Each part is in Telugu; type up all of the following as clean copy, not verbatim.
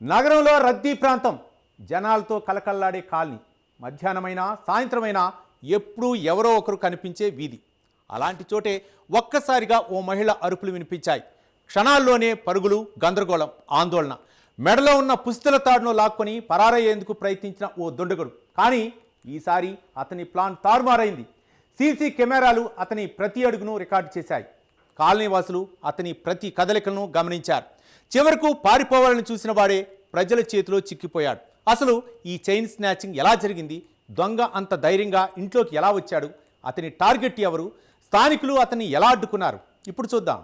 నగరంలో రద్దీ ప్రాంతం, జనాలతో కలకల్లాడే కాలనీ, మధ్యాహ్నమైనా సాయంత్రమైనా ఎప్పుడూ ఎవరో ఒకరు కనిపించే వీధి. అలాంటి చోటే ఒక్కసారిగా ఓ మహిళ అరుపులు వినిపించాయి. క్షణాల్లోనే పరుగులు, గందరగోళం, ఆందోళన. మెడలో ఉన్న పుస్తల తాడును లాక్కొని పరారయ్యేందుకు ప్రయత్నించిన ఓ దొండగడు. కానీ ఈసారి అతని ప్లాన్ తారుమారైంది. సీసీ కెమెరాలు అతని ప్రతి అడుగును రికార్డు చేశాయి. కాలనీవాసులు అతని ప్రతి కదలికలను గమనించారు. చివరకు పారిపోవాలని చూసిన వాడే ప్రజల చేతిలో చిక్కిపోయాడు. అసలు ఈ చైన్ స్నాచింగ్ ఎలా జరిగింది? దొంగ అంత ధైర్యంగా ఇంట్లోకి ఎలా వచ్చాడు? అతని టార్గెట్ ఎవరు? స్థానికులు అతన్ని ఎలా అడ్డుకున్నారు? ఇప్పుడు చూద్దాం.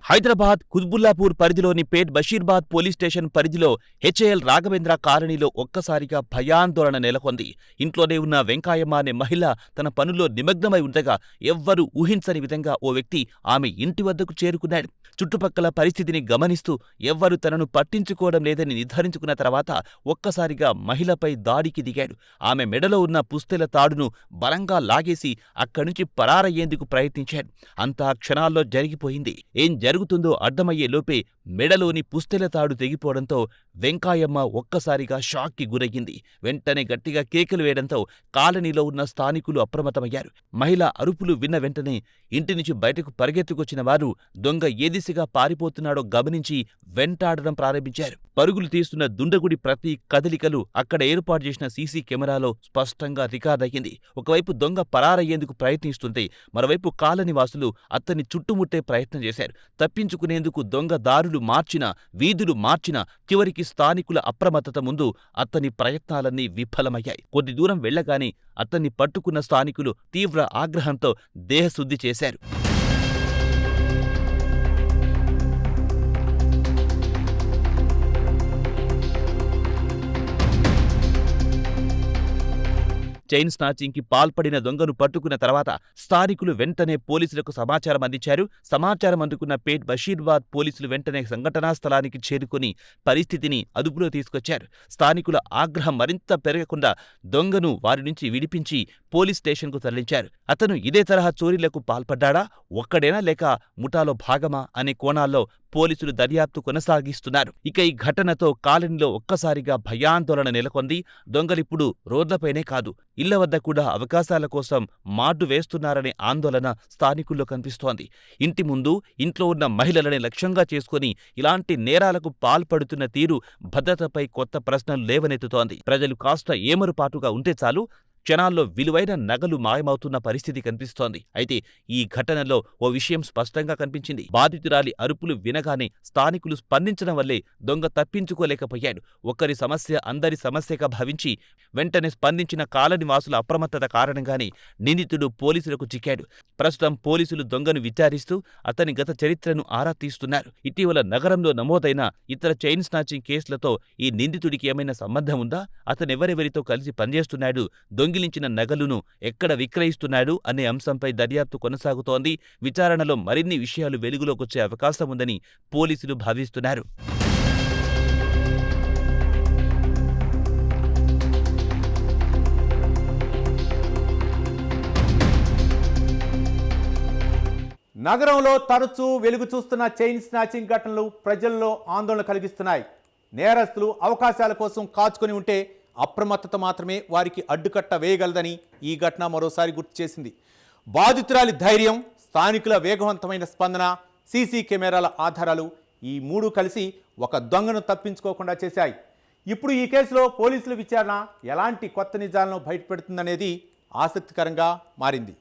హైదరాబాద్ కుత్బుల్లాపూర్ పరిధిలోని పేట్ బషీర్బాద్ పోలీస్ స్టేషన్ పరిధిలో హెచ్ఏఎల్ రాఘవేంద్ర కాలనీలో ఒక్కసారిగా భయాందోళన నెలకొంది. ఇంట్లోనే ఉన్న వెంకాయమ్మ అనే మహిళ తన పనుల్లో నిమగ్నమై ఉండగా ఎవ్వరూ ఊహించని విధంగా ఓ వ్యక్తి ఆమె ఇంటి వద్దకు చేరుకున్నాడు. చుట్టుపక్కల పరిస్థితిని గమనిస్తూ ఎవ్వరూ తనను పట్టించుకోవడం లేదని నిర్ధారించుకున్న తర్వాత ఒక్కసారిగా మహిళపై దాడికి దిగాడు. ఆమె మెడలో ఉన్న పుస్తెల తాడును బలంగా లాగేసి అక్కడ్నుంచి పరారయ్యేందుకు ప్రయత్నించాడు. అంతా క్షణాల్లో జరిగిపోయింది. ఏం జరుగుతుందో అర్థమయ్యే లోపే మెడలోని పుస్తెల తాడు తెగిపోవడంతో వెంకాయమ్మ ఒక్కసారిగా షాక్కి గురయ్యింది. వెంటనే గట్టిగా కేకలు వేయడంతో కాలనీలో ఉన్న స్థానికులు అప్రమత్తమయ్యారు. మహిళ అరుపులు విన్న వెంటనే ఇంటి నుంచి బయటకు పరిగెత్తుకొచ్చిన వారు దొంగ ఏ దిశగా పారిపోతున్నాడో గమనించి వెంటాడడం ప్రారంభించారు. పరుగులు తీస్తున్న దుండగుడి ప్రతి కదలికలు అక్కడ ఏర్పాటు చేసిన సీసీ కెమెరాలో స్పష్టంగా రికార్డయ్యింది. ఒకవైపు దొంగ పరారయ్యేందుకు ప్రయత్నిస్తుంటే మరోవైపు కాలనీవాసులు అతన్ని చుట్టుముట్టే ప్రయత్నం చేశారు. తప్పించుకునేందుకు దొంగ దారులు మార్చినా, వీధులు మార్చినా చివరికి స్థానికుల అప్రమత్తత ముందు అతని ప్రయత్నాలన్నీ విఫలమయ్యాయి. కొద్ది దూరం వెళ్లగానే అతన్ని పట్టుకున్న స్థానికులు తీవ్ర ఆగ్రహంతో దేహశుద్ధి చేశారు. చైన్ స్నాచింగ్కి పాల్పడిన దొంగను పట్టుకున్న తర్వాత స్థానికులు వెంటనే పోలీసులకు సమాచారం అందించారు. సమాచారం అందుకున్న పేట్ బషీర్బాద్ పోలీసులు వెంటనే సంఘటనా స్థలానికి చేరుకుని పరిస్థితిని అదుపులో తీసుకొచ్చారు. స్థానికుల ఆగ్రహం మరింత పెరగకుండా దొంగను వారి నుంచి విడిపించి పోలీస్ స్టేషన్కు తరలించారు. అతను ఇదే తరహా చోరీలకు పాల్పడ్డాడా, ఒక్కడేనా లేక ముఠాలో భాగమా అనే కోణాల్లో పోలీసులు దర్యాప్తు కొనసాగిస్తున్నారు. ఇక ఈ ఘటనతో కాలనీలో ఒక్కసారిగా భయాందోళన నెలకొంది. దొంగలిప్పుడు రోడ్లపైనే కాదు, ఇళ్ల వద్ద కూడా అవకాశాల కోసం మాటు వేస్తున్నారనే ఆందోళన స్థానికుల్లో కనిపిస్తోంది. ఇంటి ముందు, ఇంట్లో ఉన్న మహిళలని లక్ష్యంగా చేసుకుని ఇలాంటి నేరాలకు పాల్పడుతున్న తీరు భద్రతపై కొత్త ప్రశ్నలు లేవనెత్తుతోంది. ప్రజలు కాస్త ఏమరుపాటుగా ఉంటే చాలు, క్షణాల్లో విలువైన నగలు మాయమవుతున్న పరిస్థితి కనిపిస్తోంది. అయితే ఈ ఘటనలో ఓ విషయం స్పష్టంగా కనిపించింది. బాధితురాలి అరుపులు వినగానే స్థానికులు స్పందించడం వల్లే దొంగ తప్పించుకోలేకపోయాడు. ఒకరి సమస్య అందరి సమస్యగా భావించి వెంటనే స్పందించిన కాలనీవాసుల అప్రమత్తత కారణంగానే నిందితుడు పోలీసులకు చిక్కాడు. ప్రస్తుతం పోలీసులు దొంగను విచారిస్తూ అతని గత చరిత్రను ఆరా తీస్తున్నారు. ఇటీవల నగరంలో నమోదైన ఇతర చైన్ స్నాచింగ్ కేసులతో ఈ నిందితుడికి ఏమైనా సంబంధం ఉందా? అతనెవరెవరితో కలిసి పనిచేస్తున్నాడు? దొంగిలించిన నగలును ఎక్కడ విక్రయిస్తున్నాడు అనే అంశంపై దర్యాప్తు కొనసాగుతోంది. విచారణలో మరిన్ని విషయాలు వెలుగులోకొచ్చే అవకాశం ఉందని పోలీసులు భావిస్తున్నారు. నగరంలో తరచూ వెలుగు చూస్తున్న చైన్ స్నాచింగ్ ఘటనలు ప్రజల్లో ఆందోళన కలిగిస్తున్నాయి. నేరస్తులు అవకాశాల కోసం కాచుకొని ఉంటే అప్రమత్తత మాత్రమే వారికి అడ్డుకట్ట వేయగలదని ఈ ఘటన మరోసారి గుర్తు చేసింది. బాధితురాలి ధైర్యం, స్థానికుల వేగవంతమైన స్పందన, సీసీ కెమెరాల ఆధారాలు ఈ మూడు కలిసి ఒక దొంగను తప్పించుకోకుండా చేశాయి. ఇప్పుడు ఈ కేసులో పోలీసుల విచారణ ఎలాంటి కొత్త నిజాలను బయటపెడుతుందనేది ఆసక్తికరంగా మారింది.